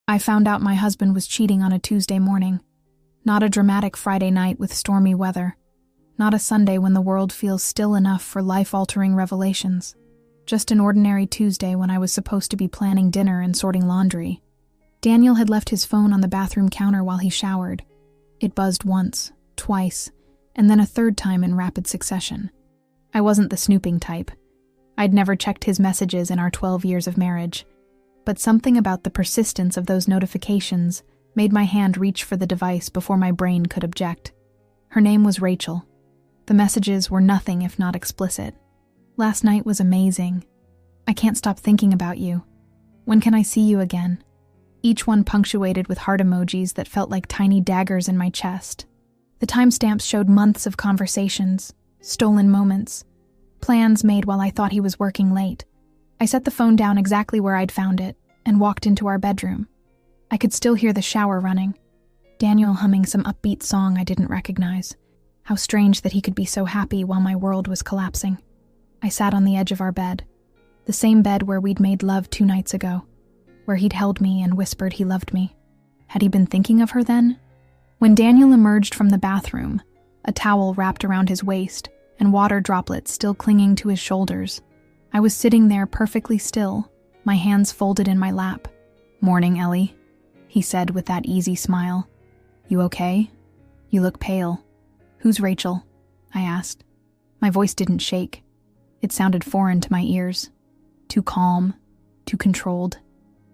I found out my husband was cheating on a Tuesday morning. Not a dramatic Friday night with stormy weather. Not a Sunday when the world feels still enough for life-altering revelations. Just an ordinary Tuesday when I was supposed to be planning dinner and sorting laundry. Daniel had left his phone on the bathroom counter while he showered. It buzzed once, twice, and then a third time in rapid succession. I wasn't the snooping type. I'd never checked his messages in our 12 years of marriage. But something about the persistence of those notifications made my hand reach for the device before my brain could object. Her name was Rachel. The messages were nothing if not explicit. Last night was amazing. I can't stop thinking about you. When can I see you again? Each one punctuated with heart emojis that felt like tiny daggers in my chest. The timestamps showed months of conversations, stolen moments, plans made while I thought he was working late. I set the phone down exactly where I'd found it and walked into our bedroom. I could still hear the shower running. Daniel humming some upbeat song I didn't recognize. How strange that he could be so happy while my world was collapsing. I sat on the edge of our bed, the same bed where we'd made love 2 nights ago, where he'd held me and whispered he loved me. Had he been thinking of her then? When Daniel emerged from the bathroom, a towel wrapped around his waist and water droplets still clinging to his shoulders, I was sitting there perfectly still, my hands folded in my lap. "Morning, Ellie," he said with that easy smile. "You okay? You look pale." "Who's Rachel?" I asked. My voice didn't shake. It sounded foreign to my ears. Too calm, too controlled.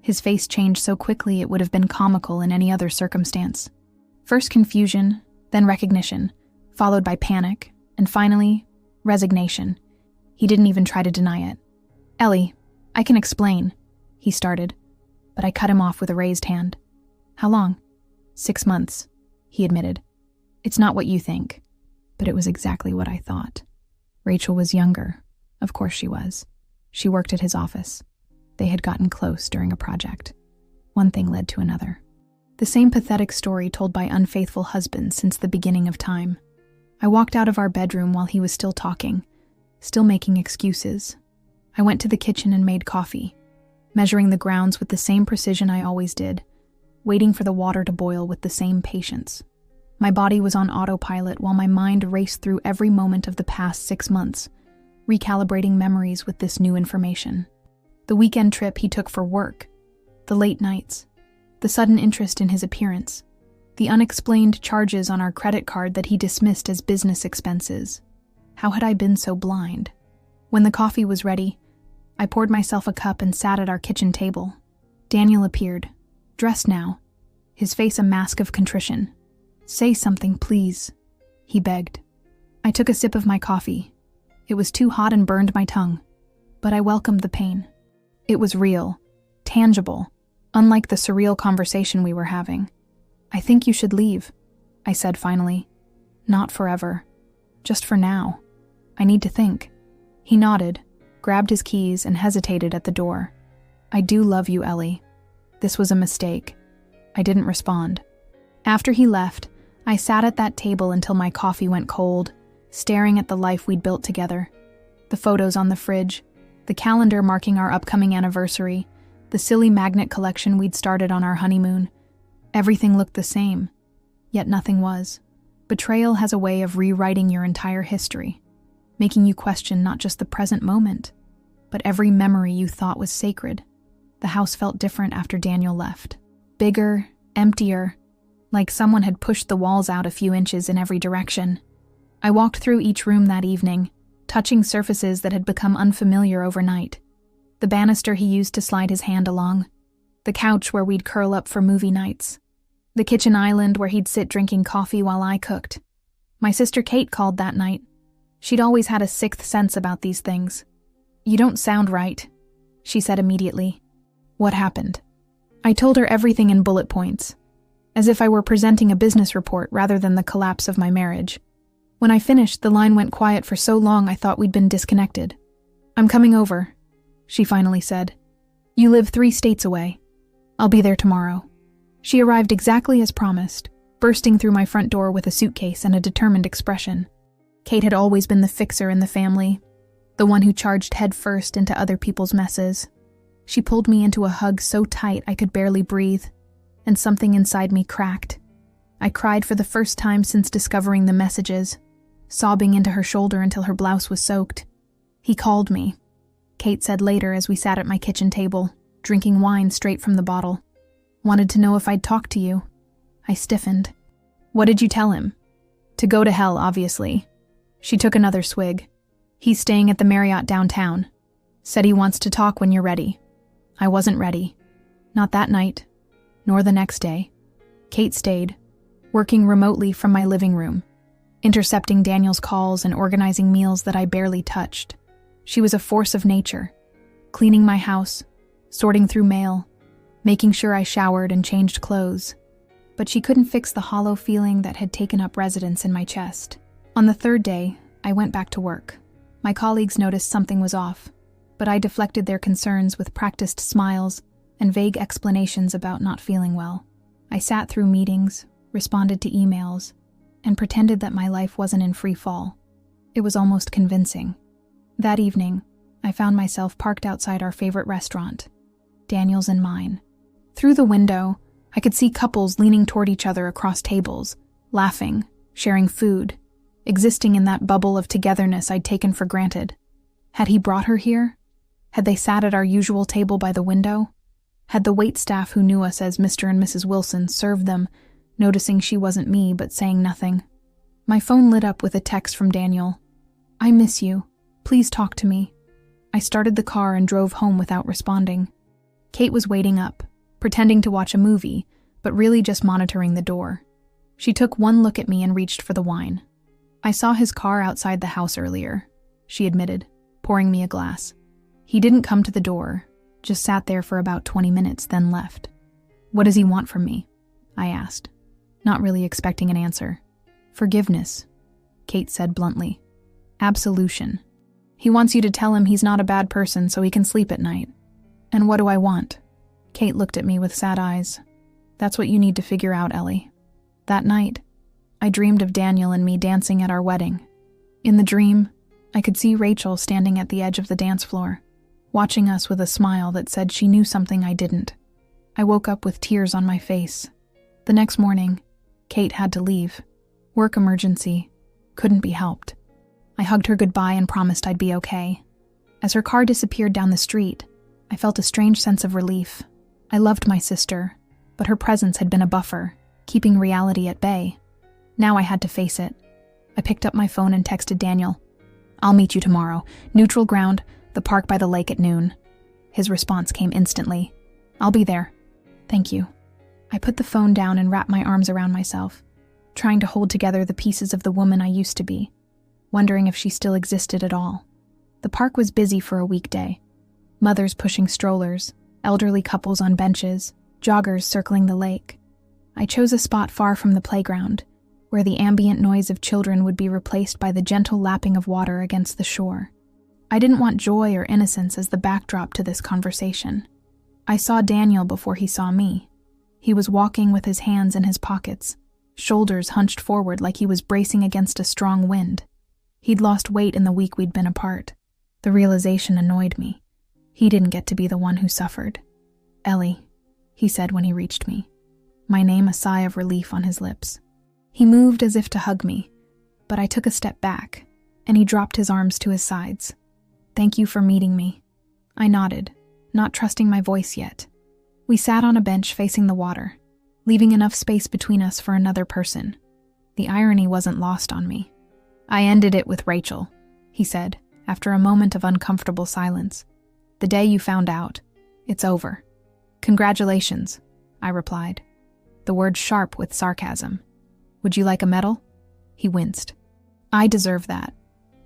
His face changed so quickly it would have been comical in any other circumstance. First confusion, then recognition, followed by panic, and finally, resignation. He didn't even try to deny it. "Ellie, I can explain," he started, but I cut him off with a raised hand. "How long?" 6 months, he admitted. "It's not what you think." But it was exactly what I thought. Rachel was younger. Of course she was. She worked at his office. They had gotten close during a project. One thing led to another. The same pathetic story told by unfaithful husbands since the beginning of time. I walked out of our bedroom while he was still talking, still making excuses. I went to the kitchen and made coffee, measuring the grounds with the same precision I always did, waiting for the water to boil with the same patience. My body was on autopilot while my mind raced through every moment of the past 6 months, recalibrating memories with this new information. The weekend trip he took for work, the late nights, the sudden interest in his appearance, the unexplained charges on our credit card that he dismissed as business expenses. How had I been so blind? When the coffee was ready, I poured myself a cup and sat at our kitchen table. Daniel appeared, dressed now, his face a mask of contrition. "Say something, please," he begged. I took a sip of my coffee. It was too hot and burned my tongue, but I welcomed the pain. It was real, tangible, unlike the surreal conversation we were having. "I think you should leave," I said finally. "Not forever. Just for now. I need to think." He nodded, grabbed his keys, and hesitated at the door. "I do love you, Ellie. This was a mistake." I didn't respond. After he left, I sat at that table until my coffee went cold, staring at the life we'd built together. The photos on the fridge, the calendar marking our upcoming anniversary, the silly magnet collection we'd started on our honeymoon. Everything looked the same, yet nothing was. Betrayal has a way of rewriting your entire history, making you question not just the present moment, but every memory you thought was sacred. The house felt different after Daniel left. Bigger, emptier, like someone had pushed the walls out a few inches in every direction. I walked through each room that evening, touching surfaces that had become unfamiliar overnight. The banister he used to slide his hand along, the couch where we'd curl up for movie nights, the kitchen island where he'd sit drinking coffee while I cooked. My sister Kate called that night. She'd always had a sixth sense about these things. "You don't sound right," she said immediately. "What happened?" I told her everything in bullet points, as if I were presenting a business report rather than the collapse of my marriage. When I finished, the line went quiet for so long I thought we'd been disconnected. "I'm coming over," she finally said. "You live 3 states away. I'll be there tomorrow." She arrived exactly as promised, bursting through my front door with a suitcase and a determined expression. Kate had always been the fixer in the family, the one who charged head first into other people's messes. She pulled me into a hug so tight I could barely breathe, and something inside me cracked. I cried for the first time since discovering the messages, sobbing into her shoulder until her blouse was soaked. "He called me," Kate said later as we sat at my kitchen table, drinking wine straight from the bottle. "Wanted to know if I'd talk to you." I stiffened. "What did you tell him?" "To go to hell, obviously." She took another swig. "He's staying at the Marriott downtown. Said he wants to talk when you're ready." I wasn't ready. Not that night, nor the next day. Kate stayed, working remotely from my living room, intercepting Daniel's calls and organizing meals that I barely touched. She was a force of nature, cleaning my house, sorting through mail, making sure I showered and changed clothes. But she couldn't fix the hollow feeling that had taken up residence in my chest. On the third day, I went back to work. My colleagues noticed something was off, but I deflected their concerns with practiced smiles and vague explanations about not feeling well. I sat through meetings, responded to emails, and pretended that my life wasn't in free fall. It was almost convincing. That evening, I found myself parked outside our favorite restaurant, Daniel's and mine. Through the window, I could see couples leaning toward each other across tables, laughing, sharing food, existing in that bubble of togetherness I'd taken for granted. Had he brought her here? Had they sat at our usual table by the window? Had the waitstaff who knew us as Mr. and Mrs. Wilson served them, noticing she wasn't me but saying nothing? My phone lit up with a text from Daniel. "I miss you. Please talk to me." I started the car and drove home without responding. Kate was waiting up, pretending to watch a movie, but really just monitoring the door. She took one look at me and reached for the wine. "I saw his car outside the house earlier," she admitted, pouring me a glass. "He didn't come to the door, just sat there for about 20 minutes, then left." "What does he want from me?" I asked, not really expecting an answer. "Forgiveness," Kate said bluntly. "Absolution. He wants you to tell him he's not a bad person so he can sleep at night." "And what do I want?" Kate looked at me with sad eyes. "That's what you need to figure out, Ellie." That night, I dreamed of Daniel and me dancing at our wedding. In the dream, I could see Rachel standing at the edge of the dance floor, watching us with a smile that said she knew something I didn't. I woke up with tears on my face. The next morning, Kate had to leave. Work emergency. Couldn't be helped. I hugged her goodbye and promised I'd be okay. As her car disappeared down the street, I felt a strange sense of relief. I loved my sister, but her presence had been a buffer, keeping reality at bay. Now I had to face it. I picked up my phone and texted Daniel. "I'll meet you tomorrow. Neutral ground, the park by the lake at noon." His response came instantly. "I'll be there." "Thank you." I put the phone down and wrapped my arms around myself, trying to hold together the pieces of the woman I used to be, wondering if she still existed at all. The park was busy for a weekday. Mothers pushing strollers, elderly couples on benches, joggers circling the lake. I chose a spot far from the playground, where the ambient noise of children would be replaced by the gentle lapping of water against the shore. I didn't want joy or innocence as the backdrop to this conversation. I saw Daniel before he saw me. He was walking with his hands in his pockets, shoulders hunched forward like he was bracing against a strong wind. He'd lost weight in the week we'd been apart. The realization annoyed me. He didn't get to be the one who suffered. "Ellie," he said when he reached me, my name a sigh of relief on his lips. He moved as if to hug me, but I took a step back, and he dropped his arms to his sides. "Thank you for meeting me." I nodded, not trusting my voice yet. We sat on a bench facing the water, leaving enough space between us for another person. The irony wasn't lost on me. "I ended it with Rachel," he said, after a moment of uncomfortable silence. "The day you found out, it's over." "Congratulations," I replied, the word sharp with sarcasm. "Would you like a medal?" He winced. "I deserve that.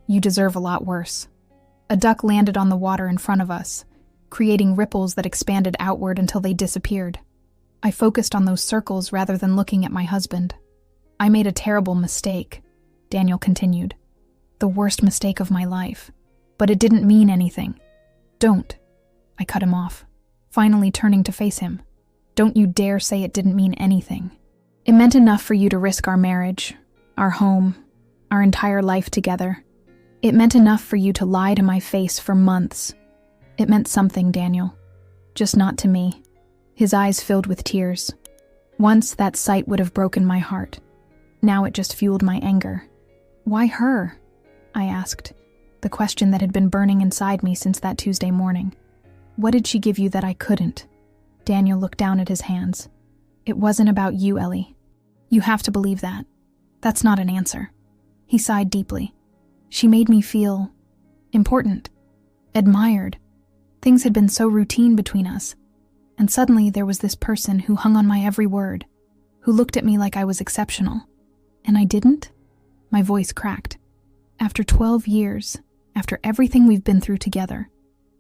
You deserve a lot worse." A duck landed on the water in front of us, creating ripples that expanded outward until they disappeared. I focused on those circles rather than looking at my husband. "I made a terrible mistake," Daniel continued. "The worst mistake of my life. But it didn't mean anything." "Don't," I cut him off, finally turning to face him. "Don't you dare say it didn't mean anything. It meant enough for you to risk our marriage, our home, our entire life together. It meant enough for you to lie to my face for months. It meant something, Daniel. Just not to me." His eyes filled with tears. Once that sight would have broken my heart. Now it just fueled my anger. Why her? I asked, the question that had been burning inside me since that Tuesday morning. What did she give you that I couldn't? Daniel looked down at his hands. It wasn't about you, Ellie. You have to believe that. That's not an answer. He sighed deeply. She made me feel important, admired. Things had been so routine between us. And suddenly there was this person who hung on my every word, who looked at me like I was exceptional. And I didn't? My voice cracked. After 12 years, after everything we've been through together,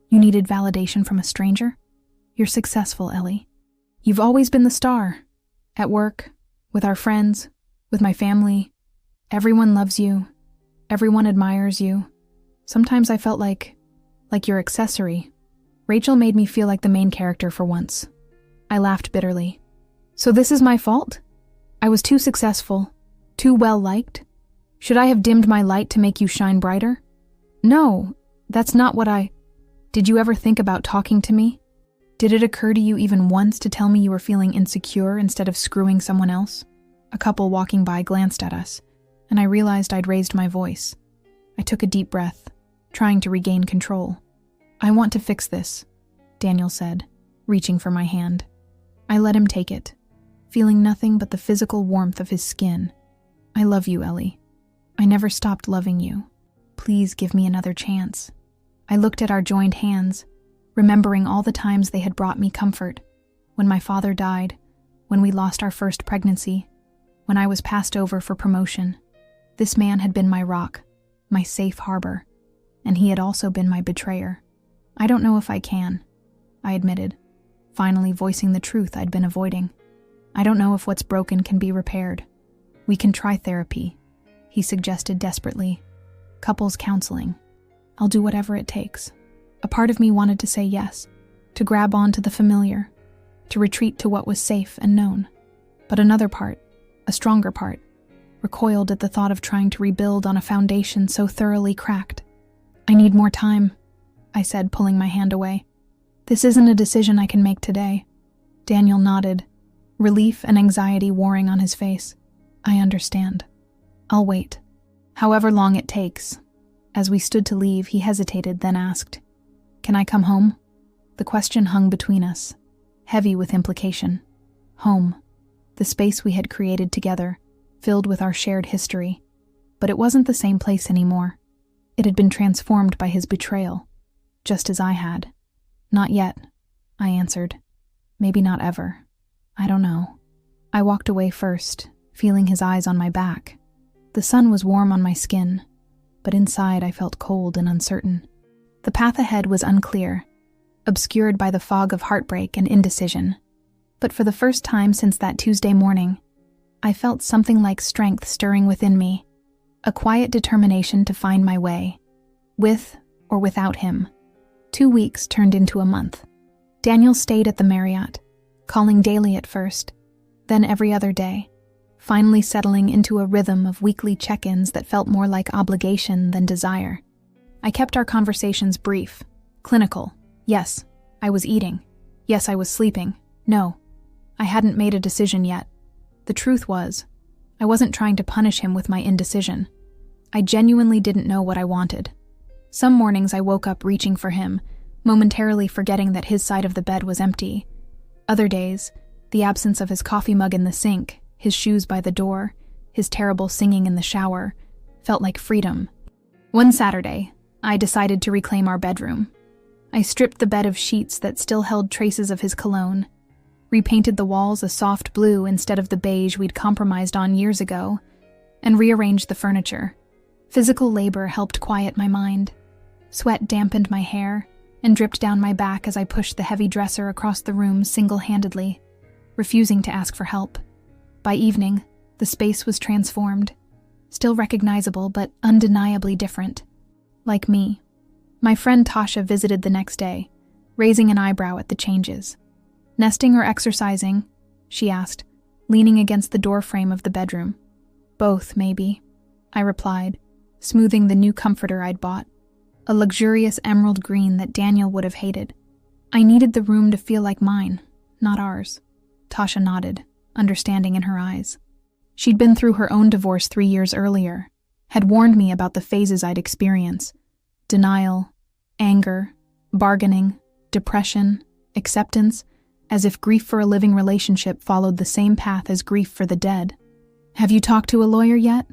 you needed validation from a stranger? You're successful, Ellie. You've always been the star. At work, with our friends, with my family. Everyone loves you. Everyone admires you. Sometimes I felt like your accessory. Rachel made me feel like the main character for once. I laughed bitterly. So this is my fault? I was too successful, too well-liked? Should I have dimmed my light to make you shine brighter? No, that's not what I... Did you ever think about talking to me? Did it occur to you even once to tell me you were feeling insecure instead of screwing someone else? A couple walking by glanced at us, and I realized I'd raised my voice. I took a deep breath, trying to regain control. I want to fix this, Daniel said, reaching for my hand. I let him take it, feeling nothing but the physical warmth of his skin. I love you, Ellie. I never stopped loving you. Please give me another chance. I looked at our joined hands, remembering all the times they had brought me comfort. When my father died, when we lost our first pregnancy, when I was passed over for promotion. This man had been my rock, my safe harbor, and he had also been my betrayer. I don't know if I can, I admitted, finally voicing the truth I'd been avoiding. I don't know if what's broken can be repaired. We can try therapy, he suggested desperately. Couples counseling. I'll do whatever it takes. A part of me wanted to say yes, to grab onto the familiar, to retreat to what was safe and known. But another part, a stronger part, recoiled at the thought of trying to rebuild on a foundation so thoroughly cracked. I need more time, I said, pulling my hand away. This isn't a decision I can make today. Daniel nodded, relief and anxiety warring on his face. I understand. I'll wait. However long it takes. As we stood to leave, he hesitated, then asked, Can I come home? The question hung between us, heavy with implication. Home. The space we had created together, filled with our shared history. But it wasn't the same place anymore. It had been transformed by his betrayal, just as I had. Not yet, I answered. Maybe not ever. I don't know. I walked away first, feeling his eyes on my back. The sun was warm on my skin, but inside I felt cold and uncertain. The path ahead was unclear, obscured by the fog of heartbreak and indecision. But for the first time since that Tuesday morning, I felt something like strength stirring within me, a quiet determination to find my way, with or without him. 2 weeks turned into a month. Daniel stayed at the Marriott, calling daily at first, then every other day, finally settling into a rhythm of weekly check-ins that felt more like obligation than desire. I kept our conversations brief, clinical. Yes, I was eating. Yes, I was sleeping. No, I hadn't made a decision yet. The truth was, I wasn't trying to punish him with my indecision. I genuinely didn't know what I wanted. Some mornings I woke up reaching for him, momentarily forgetting that his side of the bed was empty. Other days, the absence of his coffee mug in the sink, his shoes by the door, his terrible singing in the shower, felt like freedom. One Saturday, I decided to reclaim our bedroom. I stripped the bed of sheets that still held traces of his cologne, repainted the walls a soft blue instead of the beige we'd compromised on years ago, and rearranged the furniture. Physical labor helped quiet my mind. Sweat dampened my hair and dripped down my back as I pushed the heavy dresser across the room single-handedly, refusing to ask for help. By evening, the space was transformed, still recognizable but undeniably different. Like me. My friend Tasha visited the next day, raising an eyebrow at the changes. Nesting or exercising? She asked, leaning against the doorframe of the bedroom. Both, maybe, I replied, smoothing the new comforter I'd bought, a luxurious emerald green that Daniel would have hated. I needed the room to feel like mine, not ours. Tasha nodded, understanding in her eyes. She'd been through her own divorce 3 years earlier, had warned me about the phases I'd experience: denial, anger, bargaining, depression, acceptance, as if grief for a living relationship followed the same path as grief for the dead. "Have you talked to a lawyer yet?"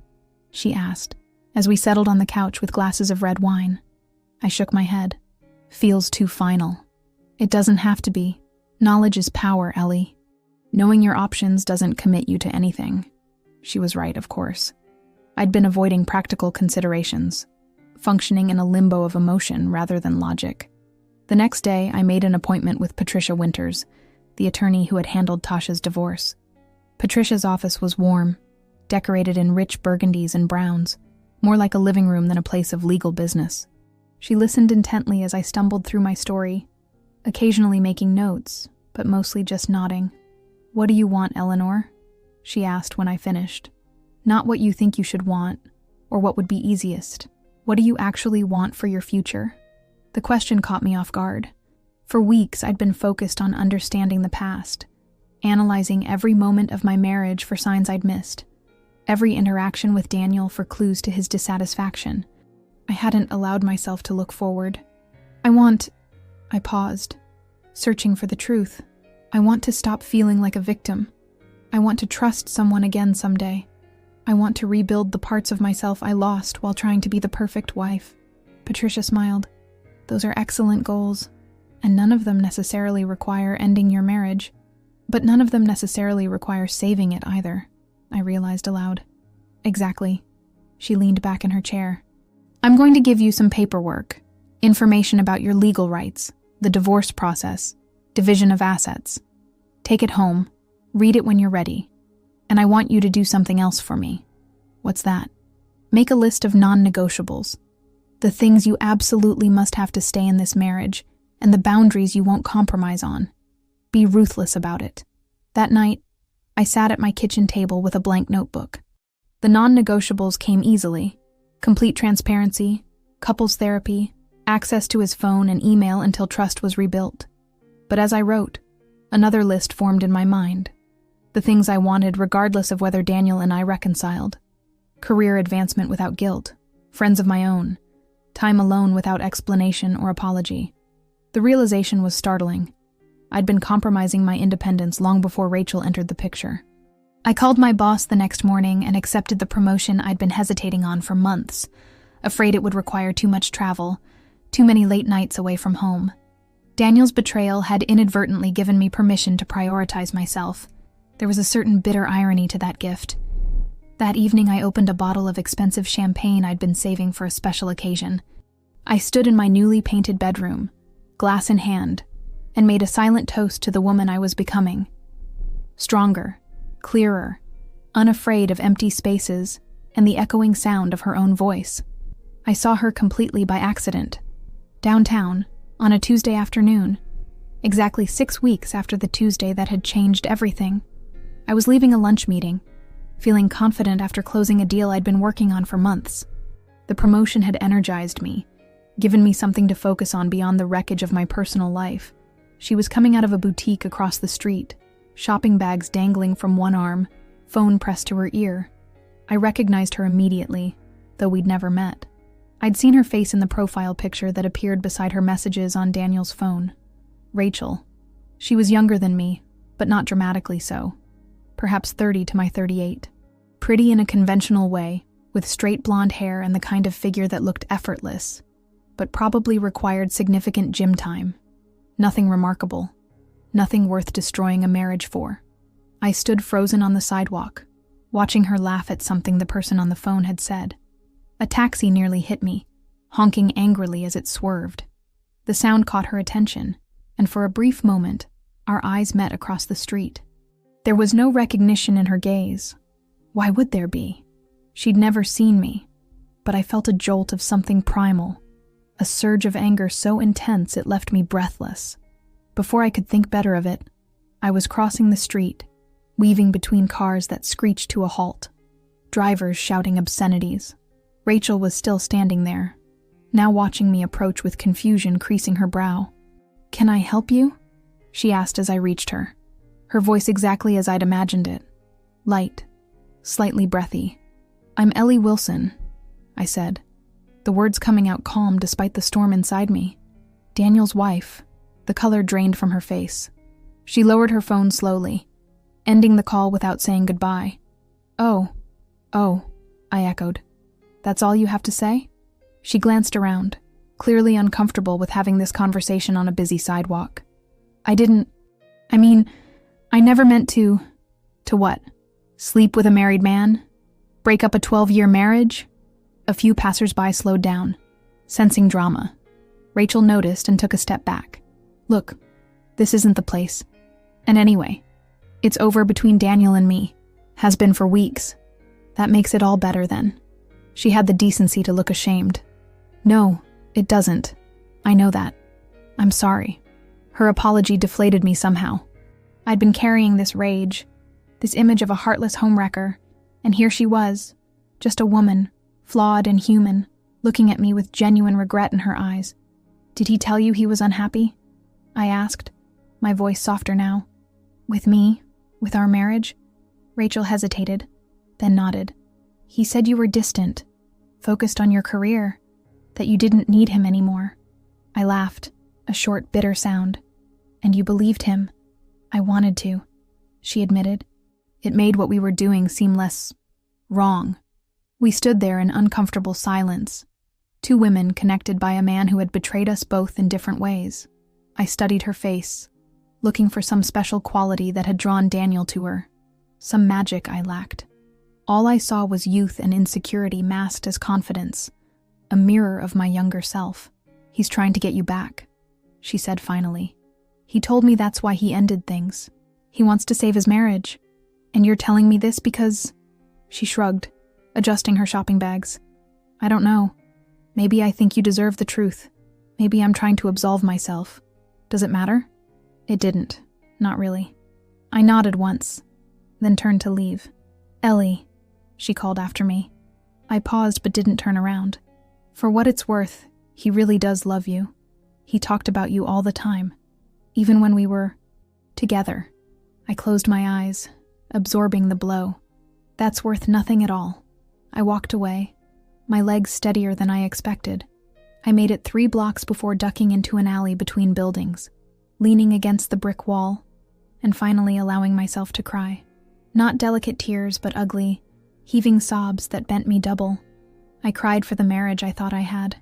she asked, as we settled on the couch with glasses of red wine. I shook my head. "Feels too final." "It doesn't have to be. Knowledge is power, Ellie. Knowing your options doesn't commit you to anything." She was right, of course. I'd been avoiding practical considerations, functioning in a limbo of emotion rather than logic. The next day, I made an appointment with Patricia Winters, the attorney who had handled Tasha's divorce. Patricia's office was warm, decorated in rich burgundies and browns, more like a living room than a place of legal business. She listened intently as I stumbled through my story, occasionally making notes, but mostly just nodding. "What do you want, Eleanor?" she asked when I finished. "Not what you think you should want, or what would be easiest. What do you actually want for your future?" The question caught me off guard. For weeks, I'd been focused on understanding the past, analyzing every moment of my marriage for signs I'd missed, every interaction with Daniel for clues to his dissatisfaction. I hadn't allowed myself to look forward. I paused, searching for the truth. I want to stop feeling like a victim. I want to trust someone again someday. I want to rebuild the parts of myself I lost while trying to be the perfect wife. Patricia smiled. "Those are excellent goals, and none of them necessarily require ending your marriage. But none of them necessarily require saving it either," I realized aloud. "Exactly." She leaned back in her chair. "I'm going to give you some paperwork, information about your legal rights, the divorce process, division of assets. Take it home, read it when you're ready. And I want you to do something else for me." "What's that?" "Make a list of non-negotiables. The things you absolutely must have to stay in this marriage, and the boundaries you won't compromise on. Be ruthless about it." That night, I sat at my kitchen table with a blank notebook. The non-negotiables came easily: complete transparency, couples therapy, access to his phone and email until trust was rebuilt. But as I wrote, another list formed in my mind. The things I wanted regardless of whether Daniel and I reconciled: career advancement without guilt, friends of my own, time alone without explanation or apology. The realization was startling. I'd been compromising my independence long before Rachel entered the picture. I called my boss the next morning and accepted the promotion I'd been hesitating on for months, afraid it would require too much travel, too many late nights away from home. Daniel's betrayal had inadvertently given me permission to prioritize myself. There was a certain bitter irony to that gift. That evening, I opened a bottle of expensive champagne I'd been saving for a special occasion. I stood in my newly painted bedroom, glass in hand, and made a silent toast to the woman I was becoming. Stronger, clearer, unafraid of empty spaces and the echoing sound of her own voice. I saw her completely by accident, downtown, on a Tuesday afternoon, exactly 6 weeks after the Tuesday that had changed everything. I was leaving a lunch meeting, feeling confident after closing a deal I'd been working on for months. The promotion had energized me, given me something to focus on beyond the wreckage of my personal life. She was coming out of a boutique across the street, shopping bags dangling from one arm, phone pressed to her ear. I recognized her immediately, though we'd never met. I'd seen her face in the profile picture that appeared beside her messages on Daniel's phone. Rachel. She was younger than me, but not dramatically so. Perhaps 30 to my 38. Pretty in a conventional way, with straight blonde hair and the kind of figure that looked effortless, but probably required significant gym time. Nothing remarkable. Nothing worth destroying a marriage for. I stood frozen on the sidewalk, watching her laugh at something the person on the phone had said. A taxi nearly hit me, honking angrily as it swerved. The sound caught her attention, and for a brief moment, our eyes met across the street. There was no recognition in her gaze. Why would there be? She'd never seen me, but I felt a jolt of something primal, a surge of anger so intense it left me breathless. Before I could think better of it, I was crossing the street, weaving between cars that screeched to a halt, drivers shouting obscenities. Rachel was still standing there, now watching me approach with confusion creasing her brow. "Can I help you?" she asked as I reached her. her voice exactly as I'd imagined it. Light, slightly breathy. "I'm Ellie Wilson," I said, the words coming out calm despite the storm inside me. "Daniel's wife." The color drained from her face. She lowered her phone slowly, ending the call without saying goodbye. Oh, I echoed. "That's all you have to say?" She glanced around, clearly uncomfortable with having this conversation on a busy sidewalk. I never meant to what? Sleep with a married man? Break up a 12-year marriage? A few passersby slowed down, sensing drama. Rachel noticed and took a step back. "Look, this isn't the place. And anyway, it's over between Daniel and me. Has been for weeks. That makes it all better then." She had the decency to look ashamed. "No, it doesn't. I know that. I'm sorry." Her apology deflated me somehow. I'd been carrying this rage, this image of a heartless homewrecker, and here she was, just a woman, flawed and human, looking at me with genuine regret in her eyes. "Did he tell you he was unhappy?" I asked, my voice softer now. "With me? With our marriage?" Rachel hesitated, then nodded. "He said you were distant, focused on your career, that you didn't need him anymore." I laughed, a short, bitter sound. "And you believed him?" "I wanted to," she admitted. It made what we were doing seem less wrong. We stood there in uncomfortable silence, two women connected by a man who had betrayed us both in different ways. I studied her face, looking for some special quality that had drawn Daniel to her, some magic I lacked. All I saw was youth and insecurity masked as confidence, a mirror of my younger self. "He's trying to get you back," she said finally. "He told me that's why he ended things. He wants to save his marriage. And you're telling me this because—" She shrugged, adjusting her shopping bags. "I don't know. Maybe I think you deserve the truth. Maybe I'm trying to absolve myself. Does it matter?" It didn't. Not really. I nodded once, then turned to leave. "Ellie," she called after me. I paused but didn't turn around. "For what it's worth, he really does love you. He talked about you all the time, even when we were together." I closed my eyes, absorbing the blow. "That's worth nothing at all." I walked away, my legs steadier than I expected. I made it 3 blocks before ducking into an alley between buildings, leaning against the brick wall, and finally allowing myself to cry. Not delicate tears, but ugly, heaving sobs that bent me double. I cried for the marriage I thought I had,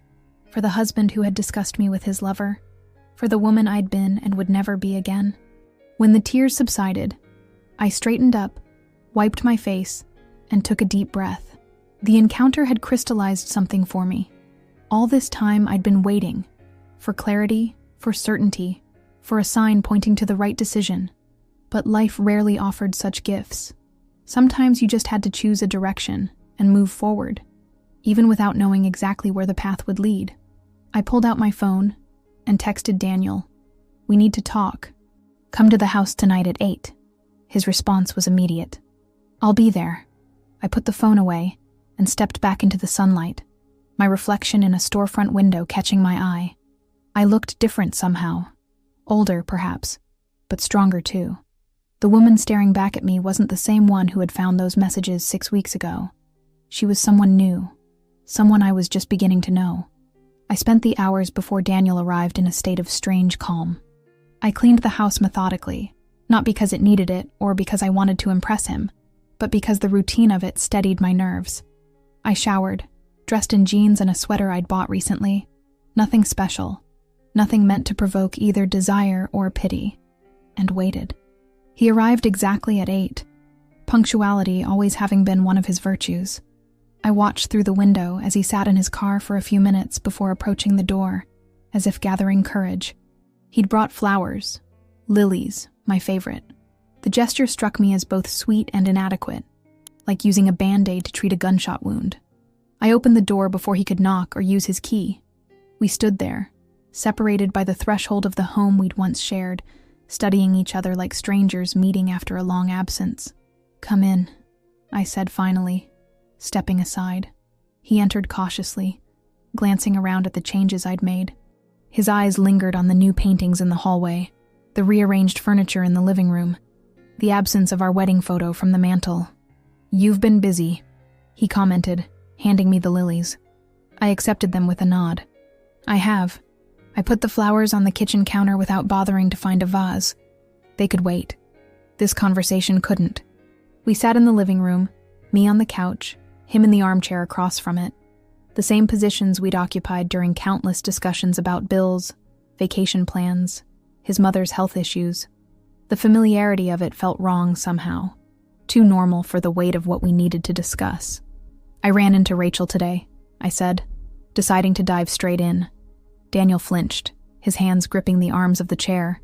for the husband who had discussed me with his lover, for the woman I'd been and would never be again. When the tears subsided, I straightened up, wiped my face, and took a deep breath. The encounter had crystallized something for me. All this time I'd been waiting, for clarity, for certainty, for a sign pointing to the right decision. But life rarely offered such gifts. Sometimes you just had to choose a direction and move forward, even without knowing exactly where the path would lead. I pulled out my phone and texted Daniel, "We need to talk. Come to the house tonight at 8. His response was immediate. "I'll be there." I put the phone away and stepped back into the sunlight, my reflection in a storefront window catching my eye. I looked different somehow. Older, perhaps, but stronger too. The woman staring back at me wasn't the same one who had found those messages 6 weeks ago. She was someone new, someone I was just beginning to know. I spent the hours before Daniel arrived in a state of strange calm. I cleaned the house methodically, not because it needed it or because I wanted to impress him, but because the routine of it steadied my nerves. I showered, dressed in jeans and a sweater I'd bought recently. Nothing special, nothing meant to provoke either desire or pity, and waited. He arrived exactly at 8, punctuality always having been one of his virtues. I watched through the window as he sat in his car for a few minutes before approaching the door, as if gathering courage. He'd brought flowers, lilies, my favorite. The gesture struck me as both sweet and inadequate, like using a Band-Aid to treat a gunshot wound. I opened the door before he could knock or use his key. We stood there, separated by the threshold of the home we'd once shared, studying each other like strangers meeting after a long absence. "Come in," I said finally, stepping aside. He entered cautiously, glancing around at the changes I'd made. His eyes lingered on the new paintings in the hallway, the rearranged furniture in the living room. the absence of our wedding photo from the mantel. "You've been busy," he commented, handing me the lilies. I accepted them with a nod. "I have. I put the flowers on the kitchen counter without bothering to find a vase. They could wait. This conversation couldn't." We sat in the living room, me on the couch, him in the armchair across from it. The same positions we'd occupied during countless discussions about bills, vacation plans, his mother's health issues. The familiarity of it felt wrong somehow, too normal for the weight of what we needed to discuss. "I ran into Rachel today," I said, deciding to dive straight in. Daniel flinched, his hands gripping the arms of the chair.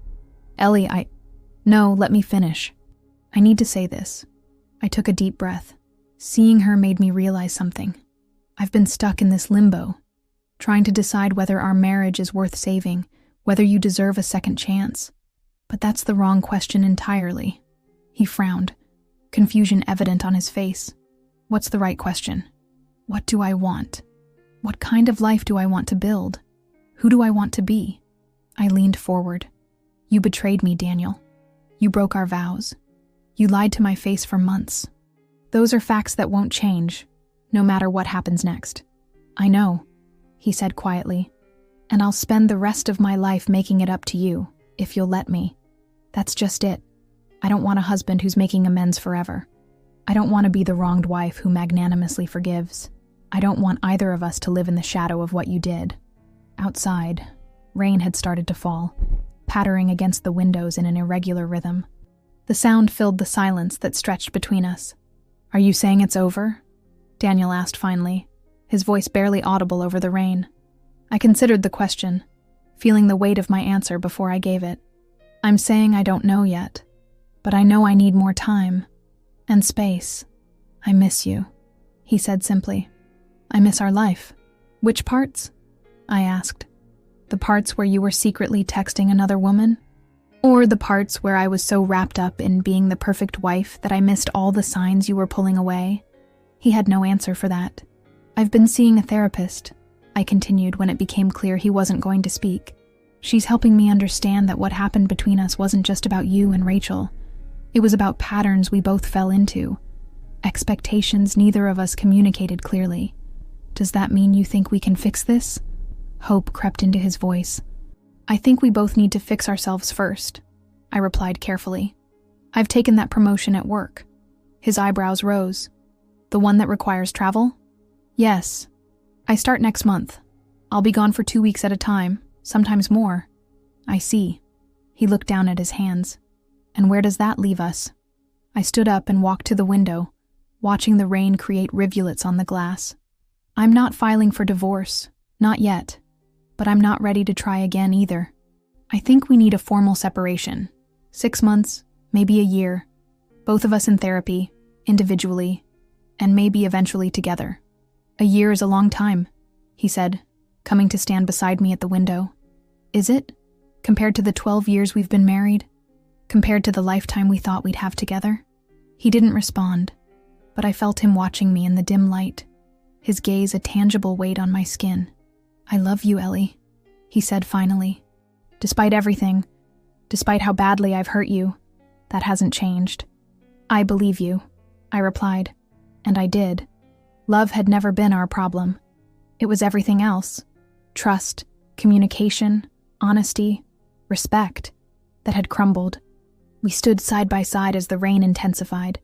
"Ellie, No, let me finish. I need to say this." I took a deep breath. Seeing her made me realize something. I've been stuck in this limbo, trying to decide whether our marriage is worth saving, whether you deserve a second chance. But that's the wrong question entirely. He frowned, confusion evident on his face. "What's the right question? What do I want? What kind of life do I want to build? Who do I want to be?" I leaned forward. "You betrayed me, Daniel. You broke our vows. You lied to my face for months. Those are facts that won't change, no matter what happens next." "I know," he said quietly, "and I'll spend the rest of my life making it up to you, if you'll let me. That's just it. I don't want a husband who's making amends forever. I don't want to be the wronged wife who magnanimously forgives. I don't want either of us to live in the shadow of what you did." Outside, rain had started to fall, pattering against the windows in an irregular rhythm. The sound filled the silence that stretched between us. "Are you saying it's over?" Daniel asked finally, his voice barely audible over the rain. I considered the question, feeling the weight of my answer before I gave it. "I'm saying I don't know yet, but I know I need more time and space. I miss you," he said simply. "I miss our life." "Which parts?" I asked. "The parts where you were secretly texting another woman? Or the parts where I was so wrapped up in being the perfect wife that I missed all the signs you were pulling away?" He had no answer for that. "I've been seeing a therapist," I continued when it became clear he wasn't going to speak. "She's helping me understand that what happened between us wasn't just about you and Rachel. It was about patterns we both fell into, expectations neither of us communicated clearly. Does that mean you think we can fix this?" Hope crept into his voice. "I think we both need to fix ourselves first," I replied carefully. "I've taken that promotion at work." His eyebrows rose. "The one that requires travel?" "Yes. I start next month. I'll be gone for 2 weeks at a time, sometimes more." "I see." He looked down at his hands. "And where does that leave us?" I stood up and walked to the window, watching the rain create rivulets on the glass. "I'm not filing for divorce, not yet. But I'm not ready to try again either. I think we need a formal separation. 6 months, maybe a year. Both of us in therapy, individually, and maybe eventually together." "A year is a long time," he said, coming to stand beside me at the window. "Is it? Compared to the 12 years we've been married? Compared to the lifetime we thought we'd have together?" He didn't respond, but I felt him watching me in the dim light, his gaze a tangible weight on my skin. "I love you, Ellie," he said finally. "Despite everything, despite how badly I've hurt you, that hasn't changed." "I believe you," I replied, and I did. Love had never been our problem. It was everything else. Trust, communication, honesty, respect, that had crumbled. We stood side by side as the rain intensified,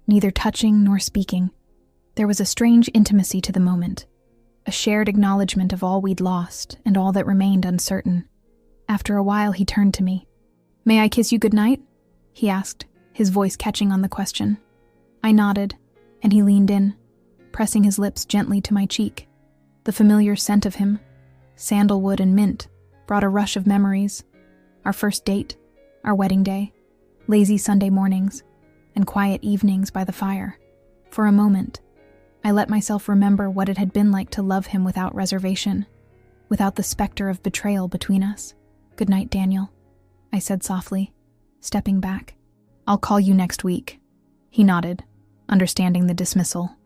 neither touching nor speaking. There was a strange intimacy to the moment, a shared acknowledgement of all we'd lost and all that remained uncertain. After a while, he turned to me. "May I kiss you goodnight?" he asked, his voice catching on the question. I nodded, and he leaned in, pressing his lips gently to my cheek. The familiar scent of him, sandalwood and mint, brought a rush of memories. Our first date, our wedding day, lazy Sunday mornings, and quiet evenings by the fire. For a moment, I let myself remember what it had been like to love him without reservation, without the specter of betrayal between us. "Good night, Daniel," I said softly, stepping back. "I'll call you next week." He nodded, understanding the dismissal.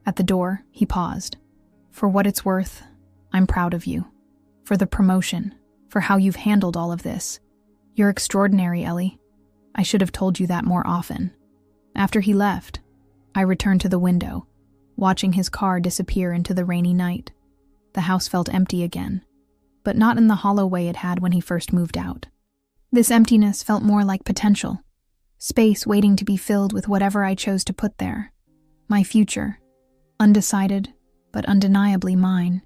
At the door, he paused. "For what it's worth, I'm proud of you. For the promotion, for how you've handled all of this. You're extraordinary, Ellie. I should have told you that more often. After he left, I returned to the window, watching his car disappear into the rainy night. The house felt empty again, but not in the hollow way it had when he first moved out. This emptiness felt more like potential, space waiting to be filled with whatever I chose to put there. My future, undecided, but undeniably mine.